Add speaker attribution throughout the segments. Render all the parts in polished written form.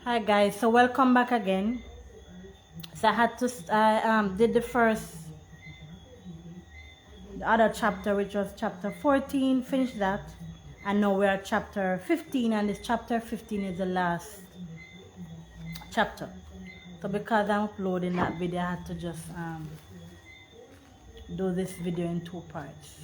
Speaker 1: Hi guys, so welcome back again. So I had to did the other chapter, which was chapter 14, finished that, and now we're at chapter 15, and this chapter 15 is the last chapter. So because I'm uploading that video, I had to just do this video in two parts.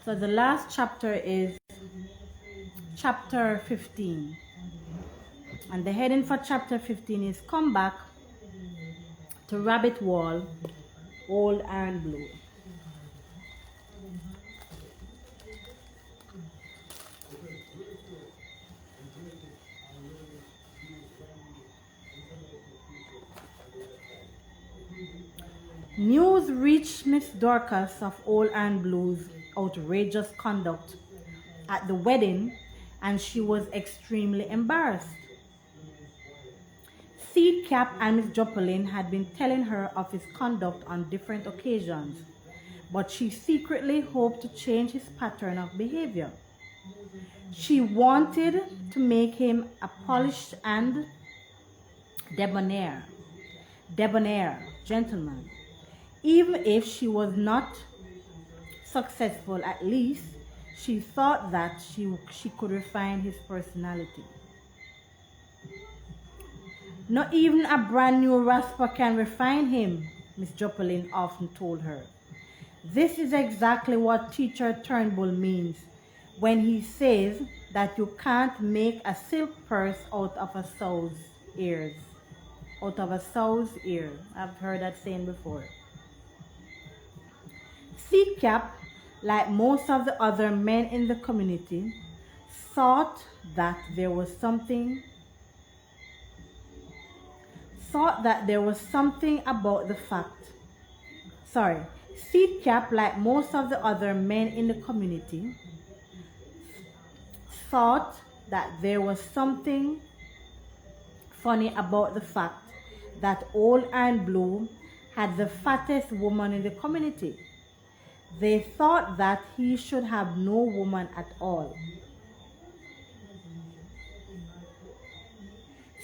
Speaker 1: So the last chapter is chapter 15, and the heading for chapter 15 is Come Back to Rabbit Wall, Old Iron Blue. News reached Miss Dorcas of Old Iron Blue's outrageous conduct at the wedding, and she was extremely embarrassed. Seedcap and Miss Joplin had been telling her of his conduct on different occasions, but she secretly hoped to change his pattern of behavior. She wanted to make him a polished and debonair gentleman. Even if she was not successful, at least she thought that she could refine his personality. Not even a brand new rasper can refine him, Miss Joplin often told her. This is exactly what Teacher Turnbull means when he says that you can't make a silk purse out of a sow's ears. Out of a sow's ear. I've heard that saying before. Seedcap, like most of the other men in the community, thought there was something about the fact. Seedcap, like most of the other men in the community, thought that there was something funny about the fact that Old Iron Blue had the fattest woman in the community. They thought that he should have no woman at all.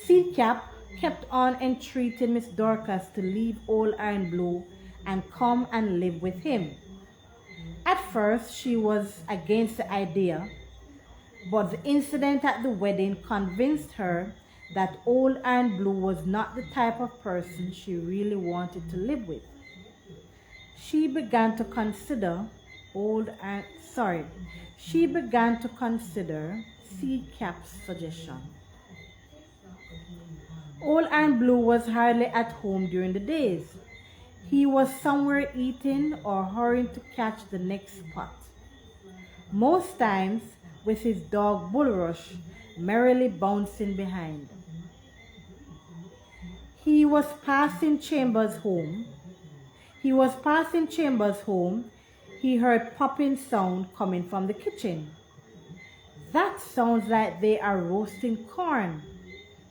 Speaker 1: Seedcap kept on entreating Miss Dorcas to leave Old Iron Blue and come and live with him. At first, she was against the idea, but the incident at the wedding convinced her that Old Iron Blue was not the type of person she really wanted to live with. She began to consider Seedcap's suggestion. Old Iron Blue was hardly at home during the days. He was somewhere eating or hurrying to catch the next spot. Most times with his dog Bulrush merrily bouncing behind. He was passing Chambers' home. He heard popping sound coming from the kitchen. That sounds like they are roasting corn,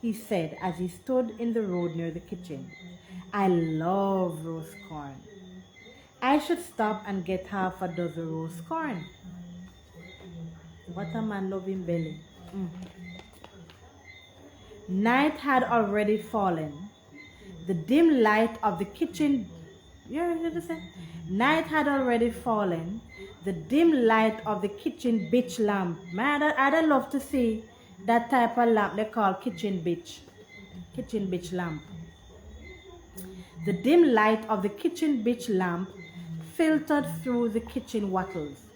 Speaker 1: he said as he stood in the road near the kitchen. I love roast corn. I should stop and get half a dozen roast corn. What a man loving belly. Night had already fallen. The dim light of the kitchen Night had already fallen. The dim light of the kitchen bitch lamp. Man, I'd love to see that type of lamp they call kitchen bitch lamp. The dim light of the kitchen bitch lamp filtered through the kitchen wattles.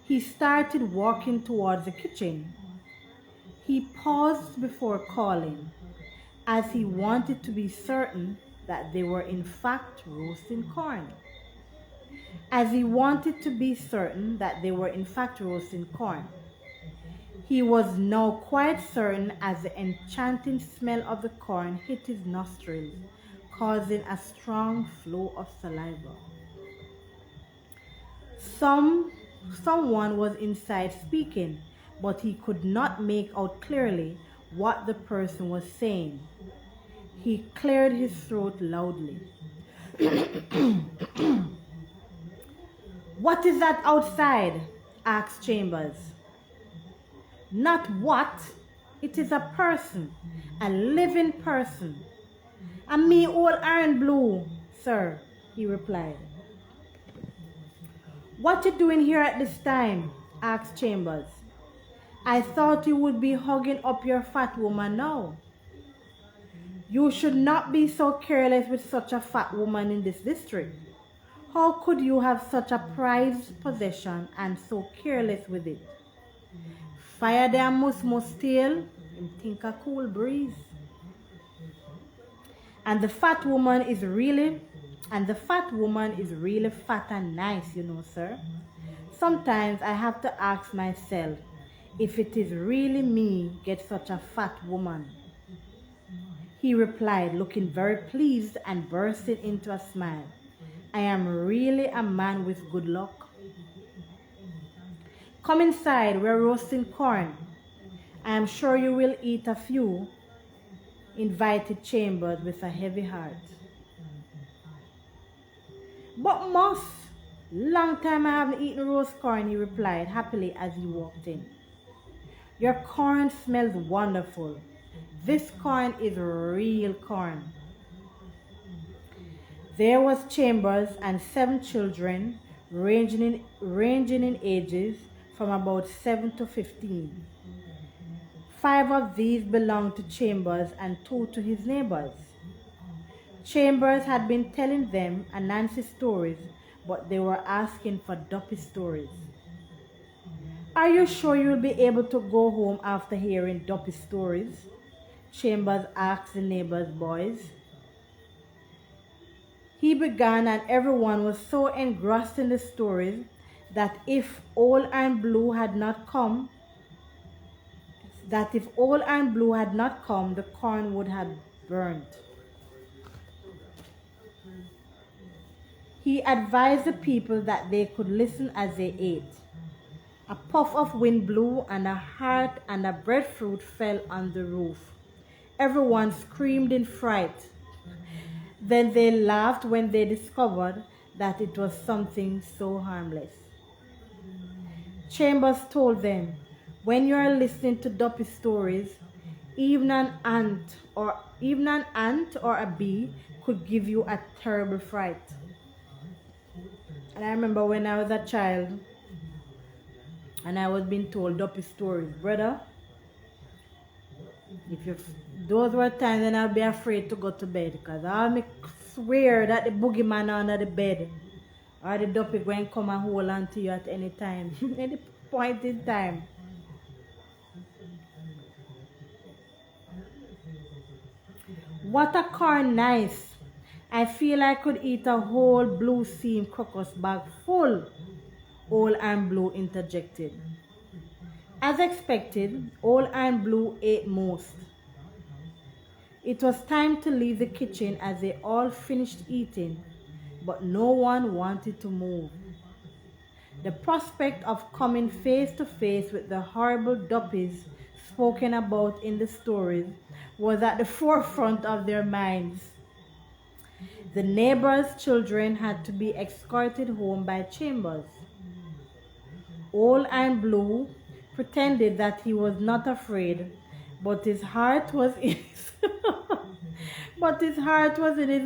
Speaker 1: He started walking towards the kitchen. He paused before calling, as he wanted to be certain that they were in fact roasting corn. He was now quite certain as the enchanting smell of the corn hit his nostrils, causing a strong flow of saliva. Someone was inside speaking, but he could not make out clearly what the person was saying. He cleared his throat loudly. What is that outside? Asked Chambers. Not what? It is a person, a living person. And me all iron blue, sir, he replied. What you doing here at this time? Asked Chambers. I thought you would be hugging up your fat woman now. You should not be so careless with such a fat woman in this district. How could you have such a prized possession and so careless with it? Fire their must tail and think a cool breeze. And the fat woman is really fat and nice, you know, sir. Sometimes I have to ask myself if it is really me get such a fat woman. He replied, looking very pleased and bursting into a smile. I am really a man with good luck. Come inside, we're roasting corn. I am sure you will eat a few, invited Chambers with a heavy heart. But Moss, long time I haven't eaten roast corn, he replied happily as he walked in. Your corn smells wonderful. This corn is real corn. There was Chambers and 7 children ranging in ages from about 7 to 15. 5 of these belonged to Chambers and 2 to his neighbors. Chambers had been telling them Anansi stories, but they were asking for Duppy stories. Are you sure you'll be able to go home after hearing Duppy stories? Chambers asked the neighbors' boys. He began, and everyone was so engrossed in the stories that if Old Iron Blue had not come, the corn would have burned. He advised the people that they could listen as they ate. A puff of wind blew, and a heart and a breadfruit fell on the roof. Everyone screamed in fright. Then they laughed when they discovered that it was something so harmless. Chambers told them, when you are listening to Duppy stories, even an ant or a bee could give you a terrible fright. And I remember when I was a child and I was being told Duppy stories, brother. Those were times when I'd be afraid to go to bed, because I make swear that the boogeyman under the bed or the Duppy going to come and hold on to you at any time, any point in time. What a corn nice. I feel I could eat a whole blue seam crocus bag full, Old Iron Blue interjected. As expected, Old Iron Blue ate most. It was time to leave the kitchen as they all finished eating, but no one wanted to move. The prospect of coming face to face with the horrible Duppies spoken about in the stories was at the forefront of their minds. The neighbors' children had to be escorted home by Chambers. Old Iron Blue pretended that he was not afraid, but his heart was in his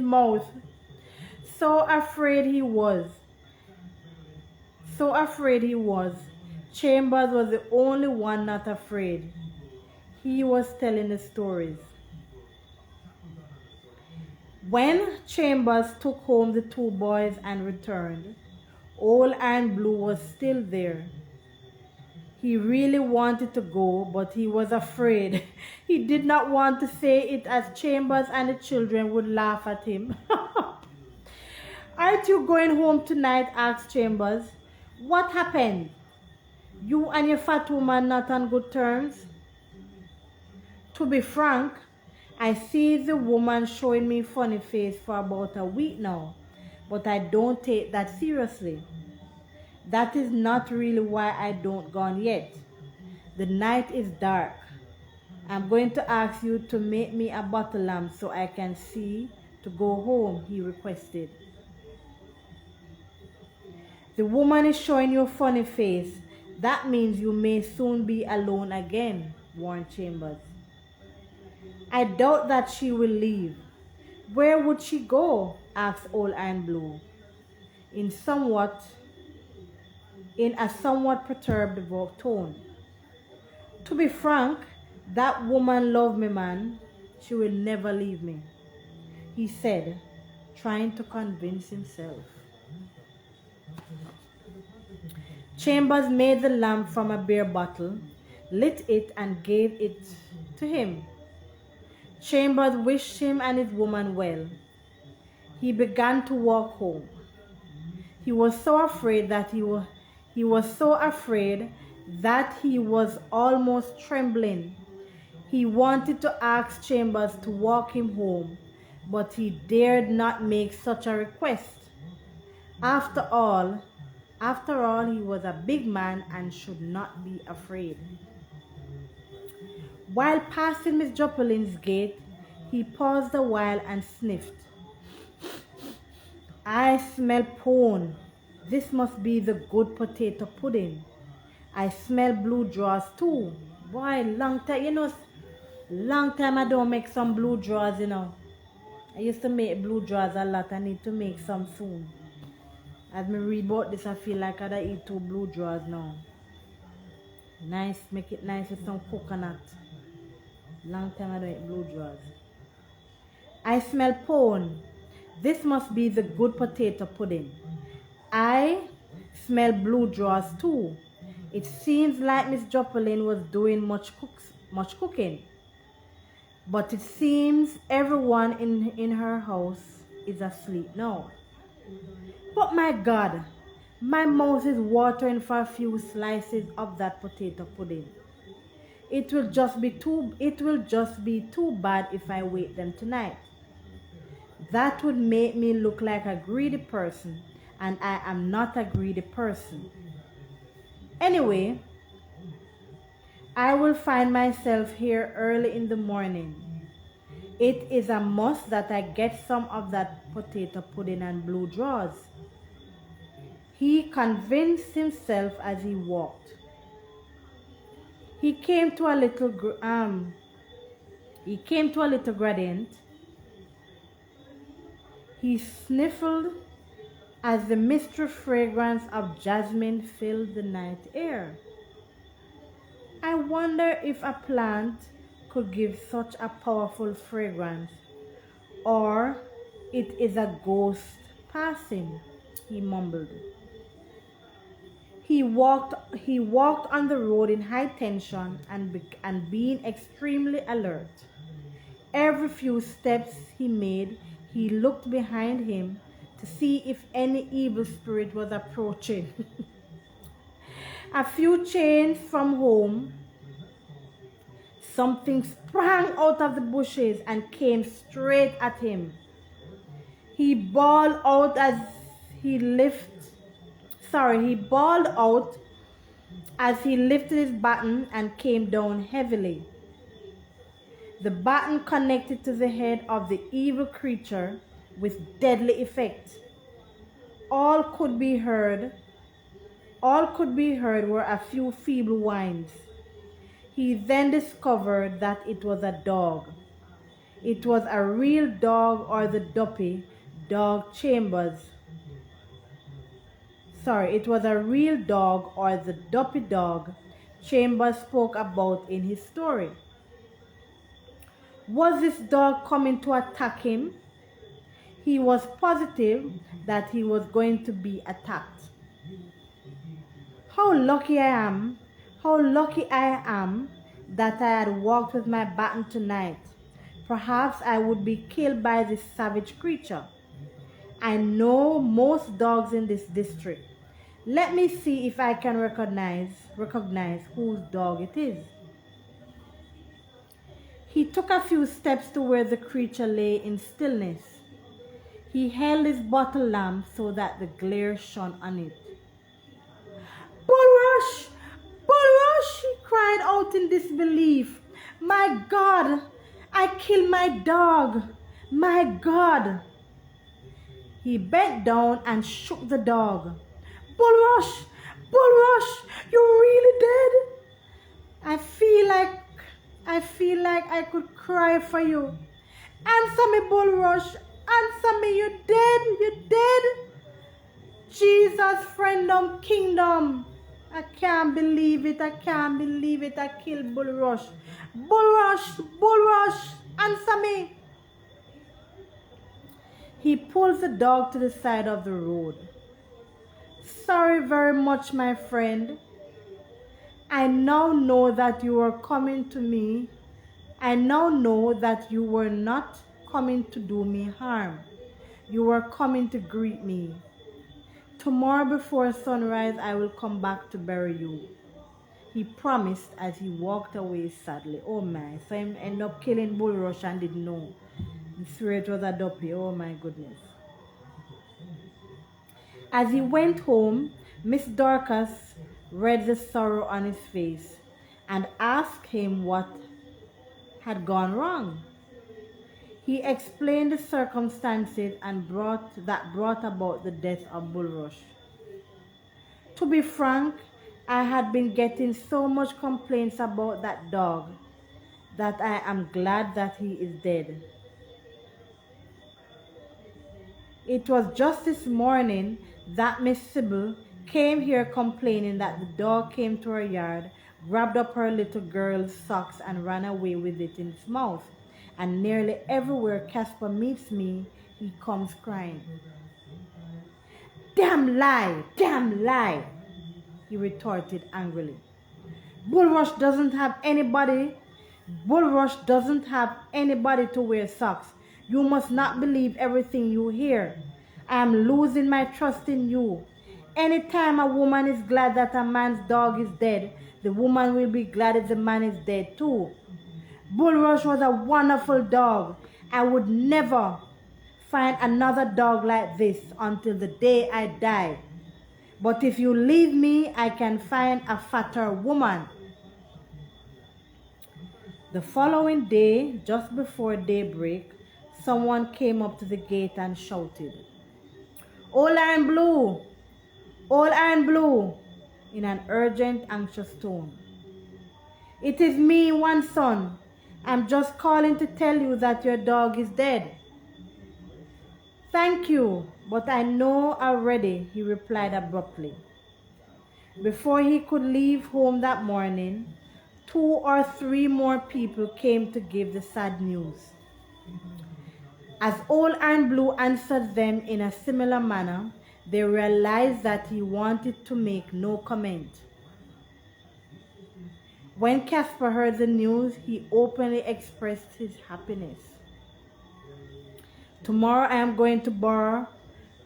Speaker 1: mouth. So afraid he was. Chambers was the only one not afraid. He was telling the stories. When Chambers took home the 2 boys and returned, Old Iron Blue was still there. He really wanted to go, but he was afraid. He did not want to say it, as Chambers and the children would laugh at him. Aren't you going home tonight? Asked Chambers. What happened? You and your fat woman not on good terms? To be frank, I see the woman showing me funny face for about a week now, but I don't take that seriously. That is not really why I don't gone yet. The night is dark. I'm going to ask you to make me a bottle lamp so I can see to go home, he requested. The woman is showing you a funny face. That means you may soon be alone again, warned Chambers. I doubt that she will leave. Where would she go? Asked Old Iron Blue, in a somewhat perturbed tone. To be frank, that woman loved me, man. She will never leave me, he said, trying to convince himself. Chambers made the lamp from a beer bottle, lit it, and gave it to him. Chambers wished him and his woman well. He began to walk home. He was so afraid that he was almost trembling. He wanted to ask Chambers to walk him home, but he dared not make such a request. After all, he was a big man and should not be afraid. While passing Miss Joplin's gate, he paused a while and sniffed. I smell pone. This must be the good potato pudding. I smell blue drawers too. Boy, long time I don't make some blue drawers, I used to make blue drawers a lot. I need to make some soon. As me read about this, I feel like I'd eat 2 blue drawers now. Nice, make it nice with some coconut. Long time I don't eat blue drawers. I smell pone. This must be the good potato pudding. I smell blue drawers too. It seems like Miss Joplin was doing much cooking. But it seems everyone in her house is asleep now. But my God, my mouth is watering for a few slices of that potato pudding. It will just be too bad if I wait them tonight. That would make me look like a greedy person, and I am not a greedy person. Anyway, I will find myself here early in the morning. It is a must that I get some of that potato pudding and blue drawers. He convinced himself as he walked. He came to a little gradient. He sniffled as the misty fragrance of jasmine filled the night air. I wonder if a plant could give such a powerful fragrance, or it is a ghost passing, he mumbled. He walked on the road in high tension and being extremely alert. Every few steps he made, he looked behind him to see if any evil spirit was approaching. A few chains from home, something sprang out of the bushes and came straight at him. He bawled out as he lifted his baton and came down heavily. The baton connected to the head of the evil creature with deadly effect. All could be heard were a few feeble whines. He then discovered that it was a dog. It was a real dog, or the duppy dog Chambers spoke about in his story. Was this dog coming to attack him? He was positive that he was going to be attacked. How lucky I am that I had walked with my baton tonight. Perhaps I would be killed by this savage creature. I know most dogs in this district. Let me see if I can recognize whose dog it is. He took a few steps to where the creature lay in stillness. He held his bottle lamp so that the glare shone on it. Bulrush! Bulrush! He cried out in disbelief. My God! I killed my dog! My God! He bent down and shook the dog. Bulrush! Bulrush! You're really dead? I feel like I could cry for you. Answer me, Bulrush! Answer me, you dead? You dead? Jesus, friendom, kingdom. I can't believe it. I can't believe it. I killed Bulrush. Bulrush! Bulrush! Answer me! He pulls the dog to the side of the road. Sorry very much, my friend. I now know that you are coming to me. I now know that you were not coming to do me harm. You were coming to greet me. Tomorrow before sunrise, I will come back to bury you. He promised as he walked away sadly. Oh my, so he ended up killing Bulrush and didn't know. He swore it was a duppy. Oh my goodness. As he went home, Miss Dorcas read the sorrow on his face and asked him what had gone wrong. He explained the circumstances and brought about the death of Bulrush. To be frank, I had been getting so much complaints about that dog that I am glad that he is dead. It was just this morning that Miss Sybil came here complaining that the dog came to her yard, grabbed up her little girl's socks and ran away with it in its mouth. And nearly everywhere Casper meets me, he comes crying. Damn lie! Damn lie! He retorted angrily. Bulrush doesn't have anybody to wear socks. You must not believe everything you hear. I am losing my trust in you. Anytime a woman is glad that a man's dog is dead, the woman will be glad if the man is dead too. Bulrush was a wonderful dog. I would never find another dog like this until the day I die. But if you leave me, I can find a fatter woman. The following day, just before daybreak, someone came up to the gate and shouted, Old Iron Blue! Old Iron Blue! In an urgent, anxious tone. It is me, one son. I'm just calling to tell you that your dog is dead. Thank you, but I know already, he replied abruptly. Before he could leave home that morning, 2 or 3 more people came to give the sad news. As Old Iron Blue answered them in a similar manner, they realized that he wanted to make no comment. When Casper heard the news, he openly expressed his happiness. Tomorrow I am going to borrow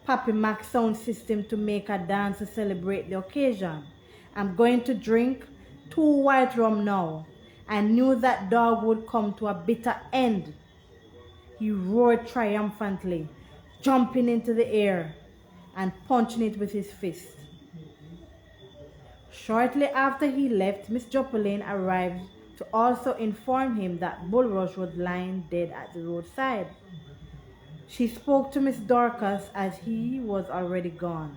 Speaker 1: Papi Mac's sound system to make a dance to celebrate the occasion. I'm going to drink 2 white rum now. I knew that dog would come to a bitter end. He roared triumphantly, jumping into the air and punching it with his fist. Shortly after he left, Miss Joplin arrived to also inform him that Bulrush was lying dead at the roadside. She spoke to Miss Dorcas as he was already gone.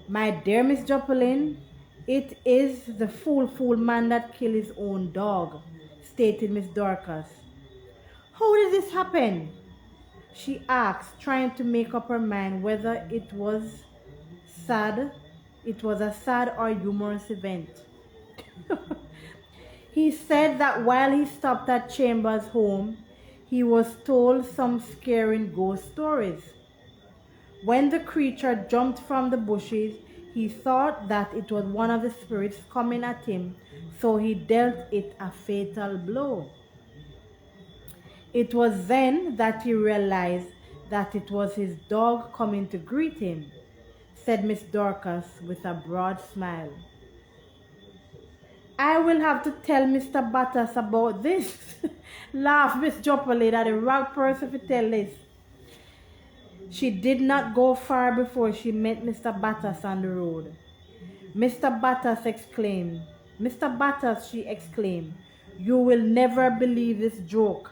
Speaker 1: My dear Miss Joplin, it is the fool man that killed his own dog, stated Miss Dorcas. How did this happen? She asked, trying to make up her mind whether it was a sad or humorous event. He said that while he stopped at Chambers' home, he was told some scaring ghost stories. When the creature jumped from the bushes, he thought that it was one of the spirits coming at him, so he dealt it a fatal blow. It was then that he realized that it was his dog coming to greet him, said Miss Dorcas with a broad smile. I will have to tell Mr. Battas about this, laughed Miss Joplin, at the wrong person to tell this. She did not go far before she met Mr. Battas on the road. Mr. Battas, she exclaimed, you will never believe this joke.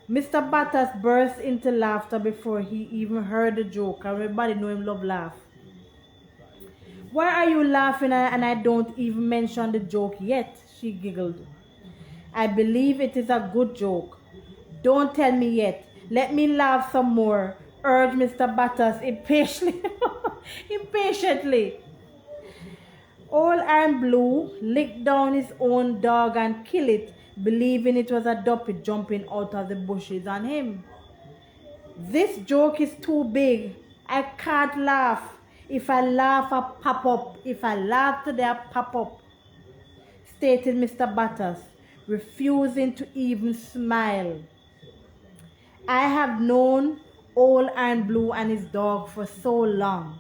Speaker 1: Mr. Butters burst into laughter before he even heard the joke. Everybody know him love laugh. Why are you laughing and I don't even mention the joke yet? She giggled. I believe it is a good joke. Don't tell me yet. Let me laugh some more, urged Mr. Butters impatiently. impatiently. Old Iron Blue licked down his own dog and killed it, believing it was a duppy jumping out of the bushes on him. This joke is too big. I can't laugh. If I laugh, I pop up. If I laugh today, I pop up, stated Mr. Butters, refusing to even smile. I have known Old Iron Blue and his dog for so long.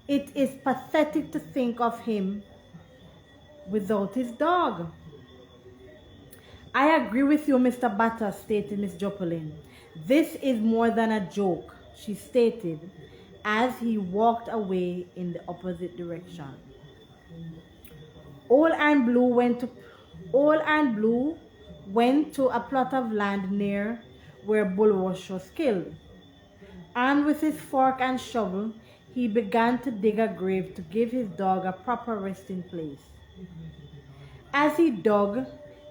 Speaker 1: It is pathetic to think of him without his dog. I agree with you, Mr. Butters, stated Miss Joplin. This is more than a joke, she stated, as he walked away in the opposite direction. Old Iron Blue went to a plot of land near where Bulrush was killed. Armed with his fork and shovel, he began to dig a grave to give his dog a proper resting place. As he dug,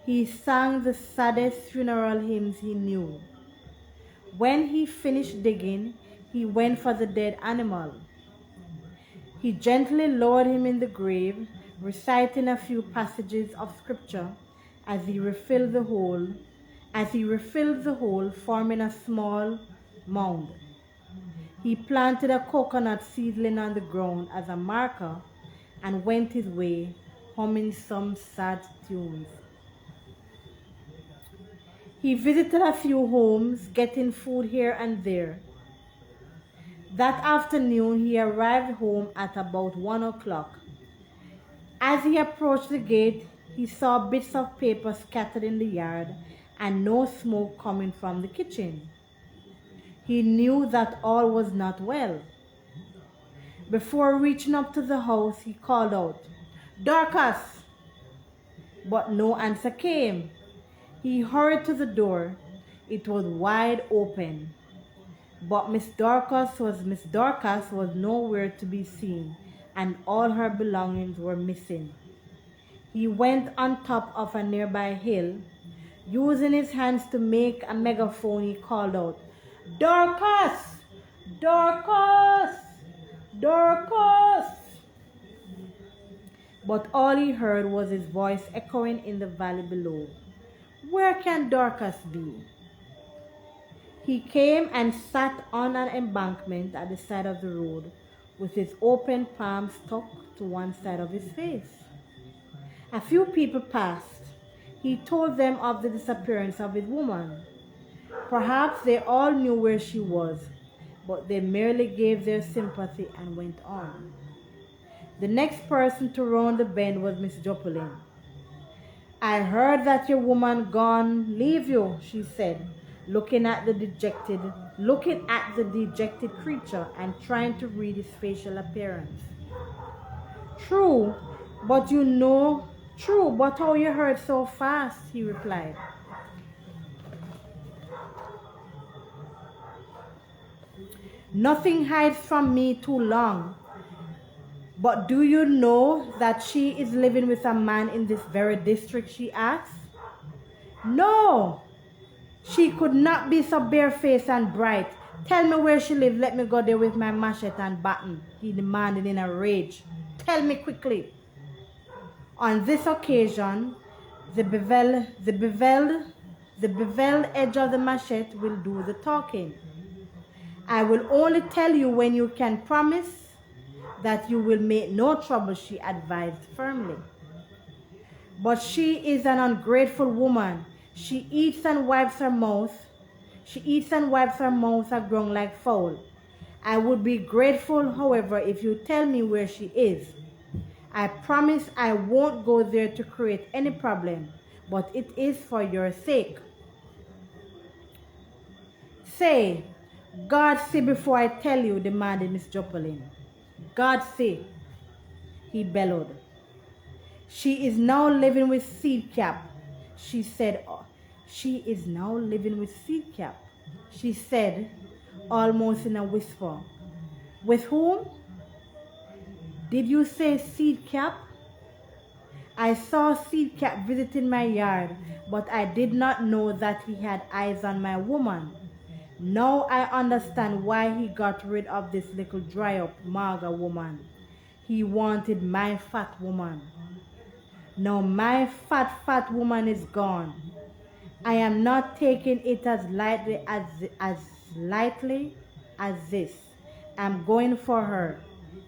Speaker 1: he sang the saddest funeral hymns he knew. When he finished digging, he went for the dead animal. He gently lowered him in the grave, reciting a few passages of scripture as he refilled the hole, forming a small mound. He planted a coconut seedling on the ground as a marker and went his way, humming some sad tunes. He visited a few homes, getting food here and there. That afternoon, he arrived home at about 1 o'clock. As he approached the gate, he saw bits of paper scattered in the yard and no smoke coming from the kitchen. He knew that all was not well. Before reaching up to the house, he called out, "Dorcas!" But no answer came. He hurried to the door. It was wide open. But Miss Dorcas was nowhere to be seen, and all her belongings were missing. He went on top of a nearby hill. Using his hands to make a megaphone, he called out, "Dorcas! Dorcas! Dorcas!" But all he heard was his voice echoing in the valley below. Where can Dorcas be? He came and sat on an embankment at the side of the road with his open palm stuck to one side of his face. A few people passed. He told them of the disappearance of his woman. Perhaps they all knew where she was, but they merely gave their sympathy and went on. The next person to round the bend was Miss Joplin. "I heard that your woman gone leave you," she said, looking at the dejected creature and trying to read his facial appearance. True, but how you heard so fast," he replied. "Nothing hides from me too long. But do you know that she is living with a man in this very district?" she asked. "No, she could not be so barefaced and bright. Tell me where she lives. Let me go there with my machete and baton," he demanded in a rage. "Tell me quickly." On this occasion, the beveled edge of the machete will do the talking. "I will only tell you when you can promise that you will make no trouble," she advised firmly. "But she is an ungrateful woman. She eats and wipes her mouth a grown like fowl. I would be grateful, however, if you tell me where she is. I promise I won't go there to create any problem, but it is for your sake." "Say, God see before I tell you," demanded Miss Joplin. "God see," he bellowed. "She is now living with Seedcap," she said She is now living with Seedcap, she said, almost in a whisper. With whom? Did you say Seedcap? I saw Seedcap visiting my yard, but I did not know that he had eyes on my woman. Now I understand why he got rid of this little dry-up, mager woman. He wanted my fat woman. Now my fat woman is gone. I am not taking it as lightly as this. I'm going for her,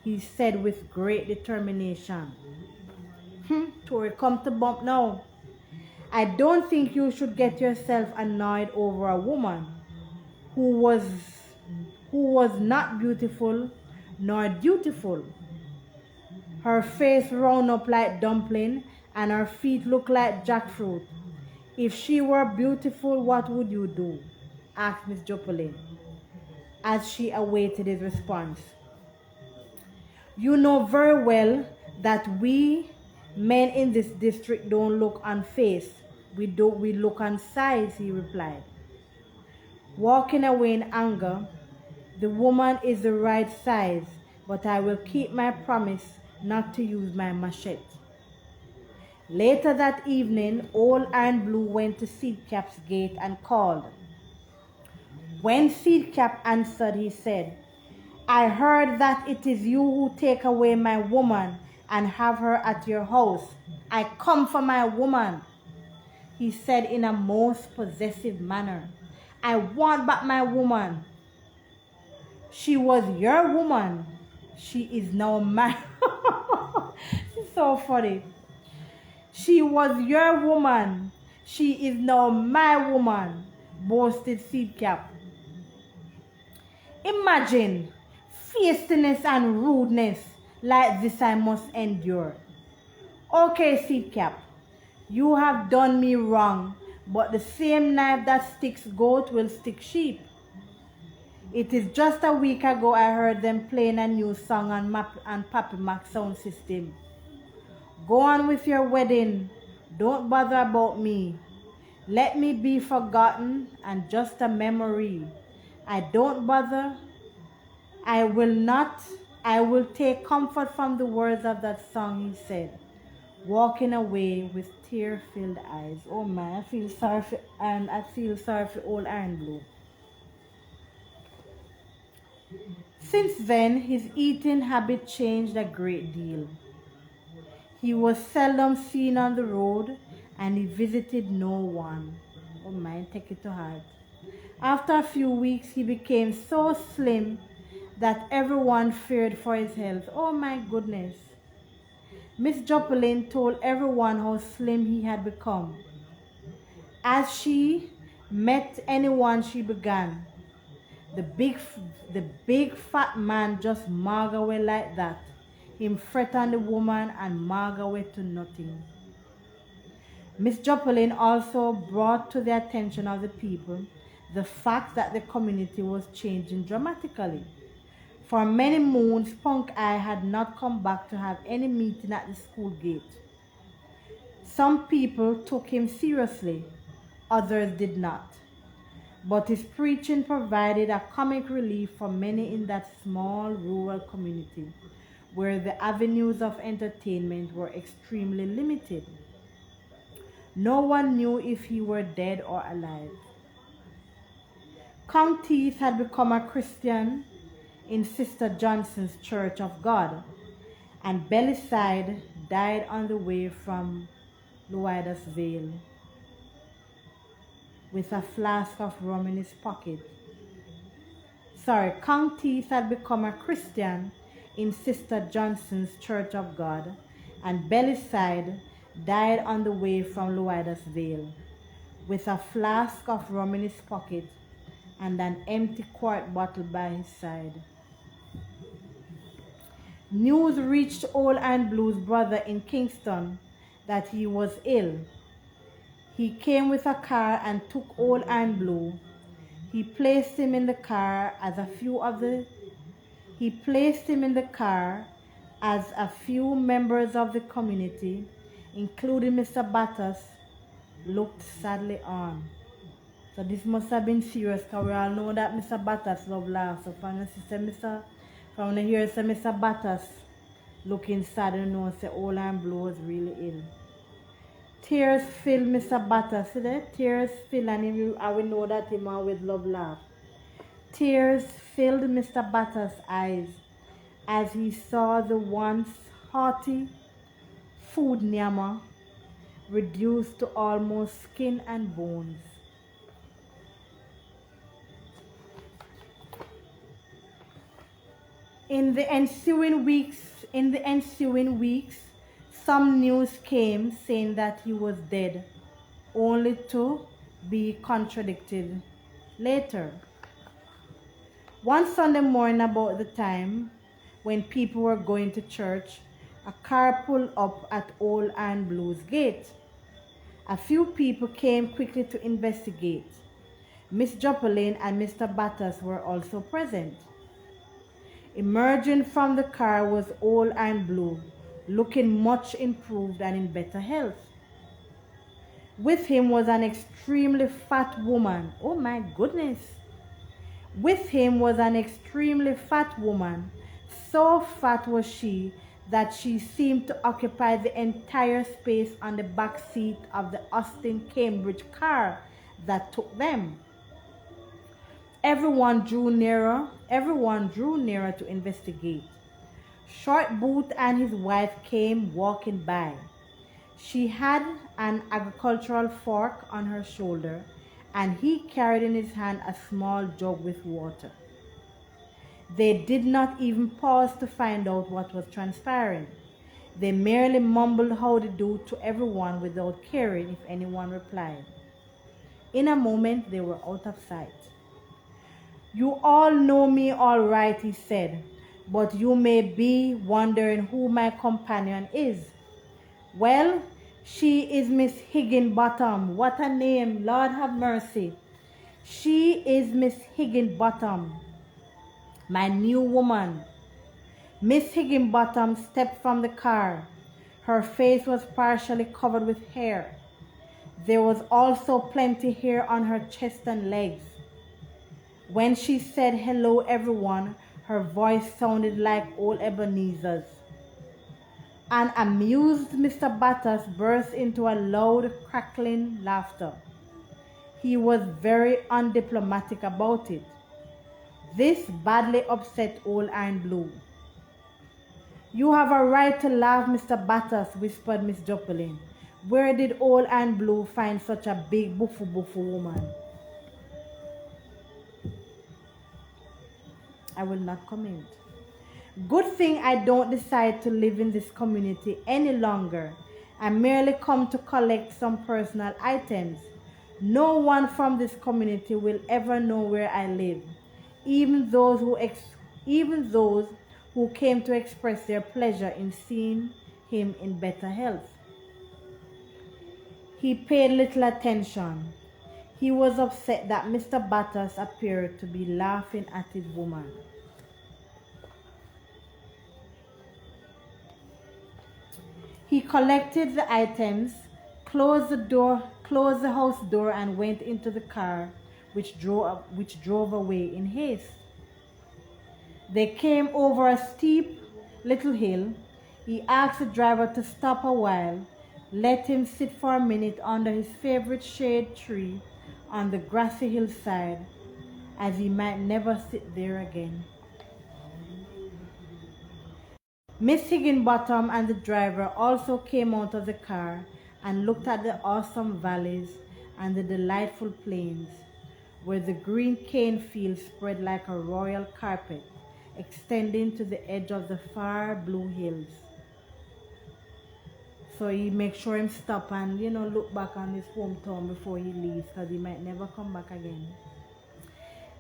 Speaker 1: he said with great determination. Tori, come to bump now. I don't think you should get yourself annoyed over a woman who was not beautiful nor dutiful. Her face round up like dumpling and her feet look like jackfruit. If she were beautiful, what would you do? Asked Miss Joplin as she awaited his response. You know very well that we men in this district don't look on face. We look on size, he replied. Walking away in anger, the woman is the right size, but I will keep my promise not to use my machete. Later that evening, old Iron Blue went to Seedcap's gate and called. When Seedcap answered, he said, I heard that it is you who take away my woman and have her at your house. I come for my woman, he said in a most possessive manner. I want back my woman. She was your woman. She is now mine. She's so funny. She was your woman. She is now my woman, boasted Seedcap. Imagine fierceness and rudeness like this I must endure. Okay, Seedcap, you have done me wrong, but the same knife that sticks goat will stick sheep. It is just a week ago I heard them playing a new song on Pappy Mac sound system. Go on with your wedding. Don't bother about me. Let me be forgotten and just a memory. I don't bother. I will take comfort from the words of that song, he said, walking away with tear-filled eyes. Oh man, I feel sorry for old Iron Blue. Since then, his eating habit changed a great deal. He was seldom seen on the road and he visited no one. Oh my, take it to heart. After a few weeks, he became so slim that everyone feared for his health. Oh my goodness. Miss Joplin told everyone how slim he had become. As she met anyone, she began, the big fat man just mag away like that. Him fret on the woman and mag away to nothing. Miss Joplin also brought to the attention of the people the fact that the community was changing dramatically. For many moons, Punk Eye had not come back to have any meeting at the school gate. Some people took him seriously, others did not. But his preaching provided a comic relief for many in that small rural community, where the avenues of entertainment were extremely limited. No one knew if he were dead or alive. Kong Teeth had become a Christian in Sister Johnson's Church of God, and Belliside died on the way from Louidas Vale with a flask of rum in his pocket. Kong Teeth had become a Christian in Sister Johnson's Church of God, and Belliside died on the way from Louidas Vale with a flask of rum in his pocket and an empty quart bottle by his side. News reached Old Iron Blue's brother in Kingston that he was ill. He came with a car and took Old Iron Blue. He placed him in the car as a few members of the community, including Mr. Battus, looked sadly on. So this must have been serious, because we all know that Mr. Battas love laugh. So from the sister Mr. from the here say Mr. Battas looking sad, you know, say Orlando Blue was really ill. Tears filled Mr. Battas, see that? Tears filled, and I will know that him always love laugh. Tears filled Mr. Battas' eyes as he saw the once hearty food Nyama reduced to almost skin and bones. In the ensuing weeks, some news came saying that he was dead, only to be contradicted later. One Sunday morning, about the time when people were going to church, a car pulled up at Old Iron Blue's gate. A few people came quickly to investigate. Miss Joplin and Mr. Battas were also present. Emerging from the car was Old Iron Blue, looking much improved and in better health. With him was an extremely fat woman. Oh my goodness. With him was an extremely fat woman. So fat was she that she seemed to occupy the entire space on the back seat of the Austin Cambridge car that took them. Everyone drew nearer to investigate. Short Boot and his wife came walking by. She had an agricultural fork on her shoulder, and he carried in his hand a small jug with water. They did not even pause to find out what was transpiring. They merely mumbled howdy do to everyone without caring if anyone replied. In a moment, they were out of sight. "You all know me all right," he said, "but you may be wondering who my companion is. Well, she is Miss Higginbottom." What a name, Lord have mercy. "She is Miss Higginbottom, my new woman." Miss Higginbottom stepped from the car. Her face was partially covered with hair. There was also plenty hair on her chest and legs. When she said hello everyone, her voice sounded like old Ebenezer's. An amused Mr. Battas burst into a loud crackling laughter. He was very undiplomatic about it. This badly upset Old Iron Blue. "You have a right to laugh, Mr. Battas," whispered Miss Joplin. "Where did Old Iron Blue find such a big buffo woman?" I will not comment. "Good thing I don't decide to live in this community any longer. I merely come to collect some personal items. No one from this community will ever know where I live, even those who came to express their pleasure in seeing him in better health." He paid little attention. He was upset that Mr. Battas appeared to be laughing at his woman. He collected the items, closed the house door, and went into the car, which drove away in haste. They came over a steep little hill. He asked the driver to stop a while, let him sit for a minute under his favorite shade tree on the grassy hillside, as he might never sit there again. Miss Higginbottom and the driver also came out of the car and looked at the awesome valleys and the delightful plains, where the green cane fields spread like a royal carpet, extending to the edge of the far blue hills. So he makes sure him stop and, look back on his hometown before he leaves, because he might never come back again.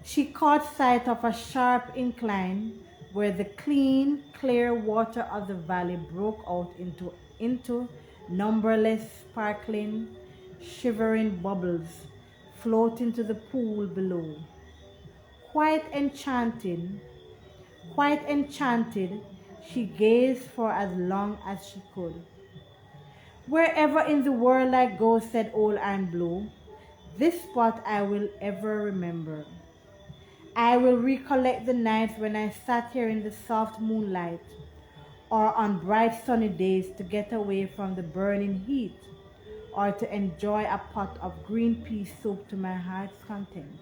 Speaker 1: She caught sight of a sharp incline where the clean, clear water of the valley broke out into numberless sparkling, shivering bubbles floating to the pool below. Quite enchanted, she gazed for as long as she could. Wherever in the world I go, said Old Iron Blue, this spot I will ever remember. I will recollect the nights when I sat here in the soft moonlight, or on bright sunny days to get away from the burning heat, or to enjoy a pot of green pea soup to my heart's content.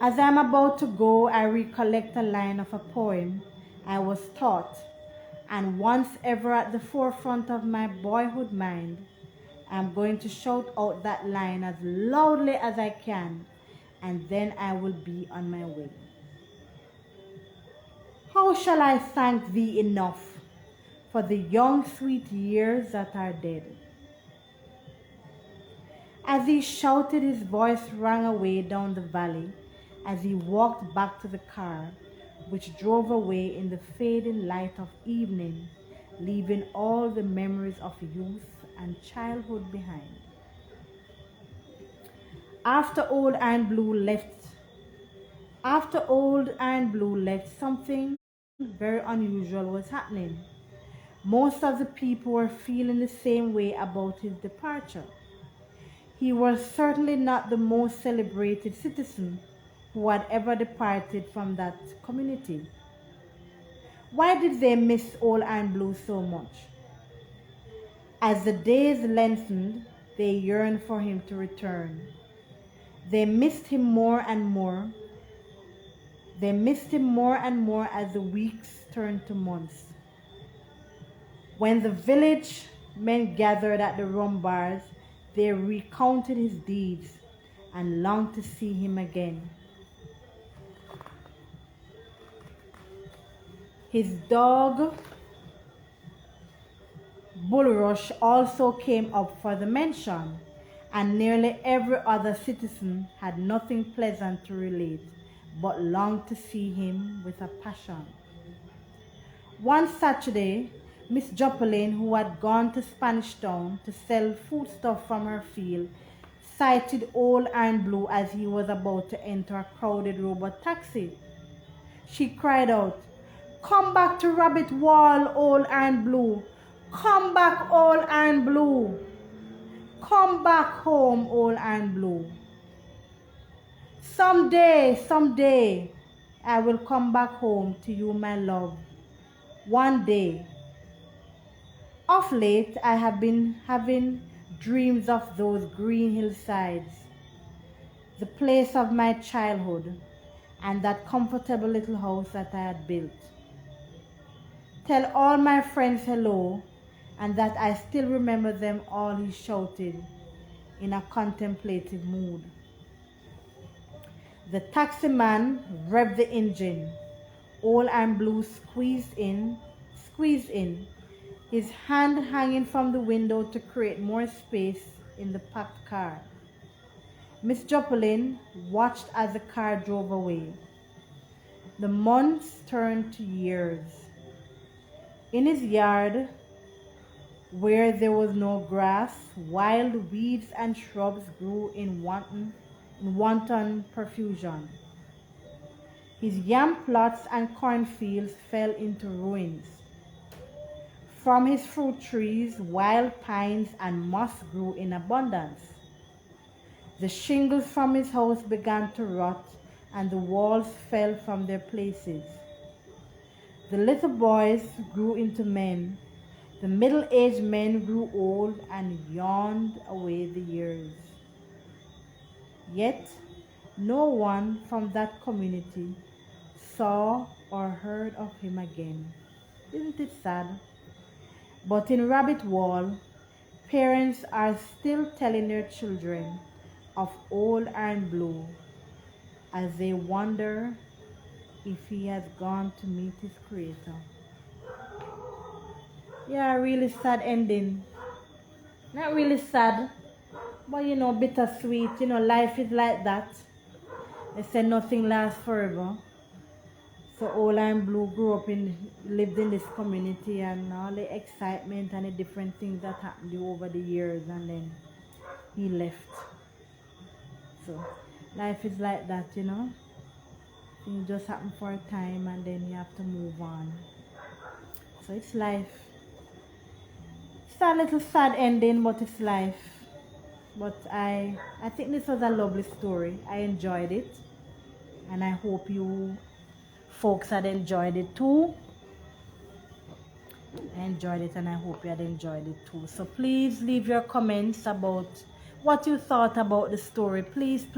Speaker 1: As I am about to go, I recollect a line of a poem I was taught, and once ever at the forefront of my boyhood mind, I am going to shout out that line as loudly as I can, and then I will be on my way. How shall I thank thee enough for the young sweet years that are dead? As he shouted, his voice rang away down the valley as he walked back to the car, which drove away in the fading light of evening, leaving all the memories of youth and childhood behind. After Old Iron Blue left, something very unusual was happening. Most of the people were feeling the same way about his departure. He was certainly not the most celebrated citizen who had ever departed from that community. Why did they miss Old Iron Blue so much? As the days lengthened, they yearned for him to return. They missed him more and more. They missed him more and more as the weeks turned to months. When the village men gathered at the rum bars, they recounted his deeds and longed to see him again. His dog, Bulrush, also came up for the mention, and nearly every other citizen had nothing pleasant to relate, but longed to see him with a passion. One Saturday, Miss Joplin, who had gone to Spanish Town to sell foodstuff from her field, sighted Old Iron Blue as he was about to enter a crowded robot taxi. She cried out, "Come back to Rabbit Wall, Old Iron Blue! Come back, Old Iron Blue! Come back home, Old Iron Blue! Someday, I will come back home to you, my love. One day." Of late, I have been having dreams of those green hillsides, the place of my childhood, and that comfortable little house that I had built. "Tell all my friends hello, and that I still remember them all," he shouted in a contemplative mood. The taximan revved the engine. Old Iron Blue squeezed in, his hand hanging from the window to create more space in the packed car. Miss Joplin watched as the car drove away. The months turned to years. In his yard, where there was no grass, wild weeds and shrubs grew in wanton profusion. His yam plots and cornfields fell into ruins. From his fruit trees, wild pines and moss grew in abundance. The shingles from his house began to rot, and the walls fell from their places. The little boys grew into men. The middle-aged men grew old and yawned away the years. Yet, no one from that community saw or heard of him again. Isn't it sad? But in Rabbit Wall, parents are still telling their children of Old Iron Blue as they wonder if he has gone to meet his creator. Yeah, really sad ending. Not really sad, but bittersweet. Life is like that. They say nothing lasts forever. So Old Iron Blue lived in this community, and all the excitement and the different things that happened over the years, and then he left. So life is like that, Things just happen for a time, and then you have to move on. So it's life. It's a little sad ending, but it's life. But I think this was a lovely story. I enjoyed it, and I hope you folks had enjoyed it too. I enjoyed it, and I hope you had enjoyed it too. So please leave your comments about what you thought about the story. Please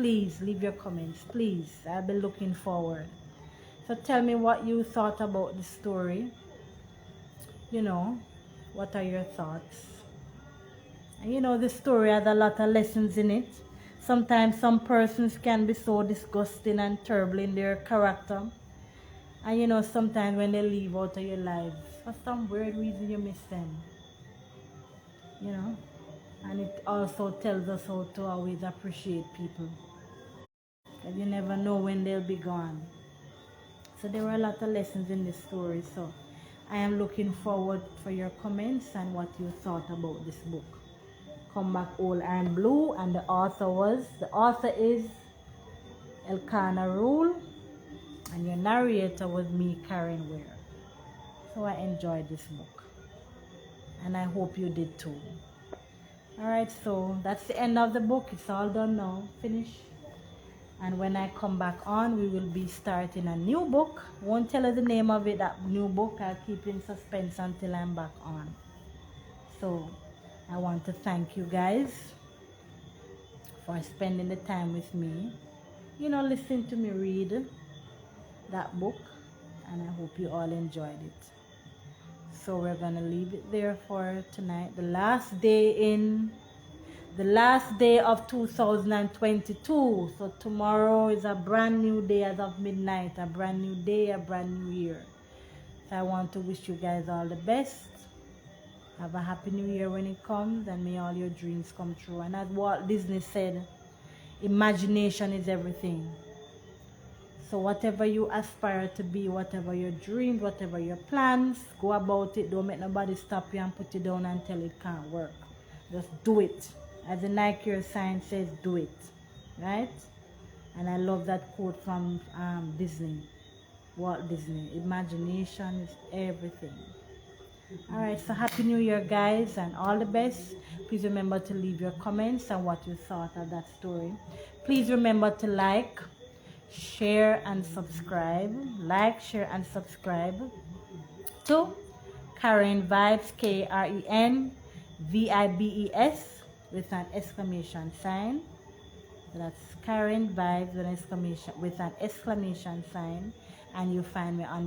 Speaker 1: leave your comments, please. I'll be looking forward. So tell me what you thought about the story. You know, what are your thoughts? And you know, the story has a lot of lessons in it. Sometimes some persons can be so disgusting and terrible in their character. And you know, sometimes when they leave out of your life, for some weird reason you miss them. You know? And it also tells us how to always appreciate people. Because you never know when they'll be gone. So there were a lot of lessons in this story. So I am looking forward for your comments and what you thought about this book. Come Back Old and Blue, and the author is Elkanah Rule, and your narrator was me, Karen Ware. So I enjoyed this book, and I hope you did too. Alright, so that's the end of the book. It's all done now, finished. And when I come back on, we will be starting a new book. Won't tell you the name of it, that new book. I'll keep in suspense until I'm back on. So I want to thank you guys for spending the time with me. You know, listening to me read that book. And I hope you all enjoyed it. So we're going to leave it there for tonight. The last day of 2022. So tomorrow is a brand new day as of midnight. A brand new day, a brand new year. So I want to wish you guys all the best. Have a happy new year when it comes, and may all your dreams come true. And as Walt Disney said, imagination is everything. So whatever you aspire to be, whatever your dreams, whatever your plans, go about it. Don't make nobody stop you and put you down and tell it can't work. Just do it. As the Nike sign says, do it. Right? And I love that quote from Disney, Walt Disney. Imagination is everything. Alright, so happy new year guys, and all the best. Please remember to leave your comments and what you thought of that story. Please remember to like, share and subscribe. Like, share and subscribe to Karen Vibes, KrenVibes with an exclamation sign. So that's Karen Vibes with an exclamation sign, and you find me on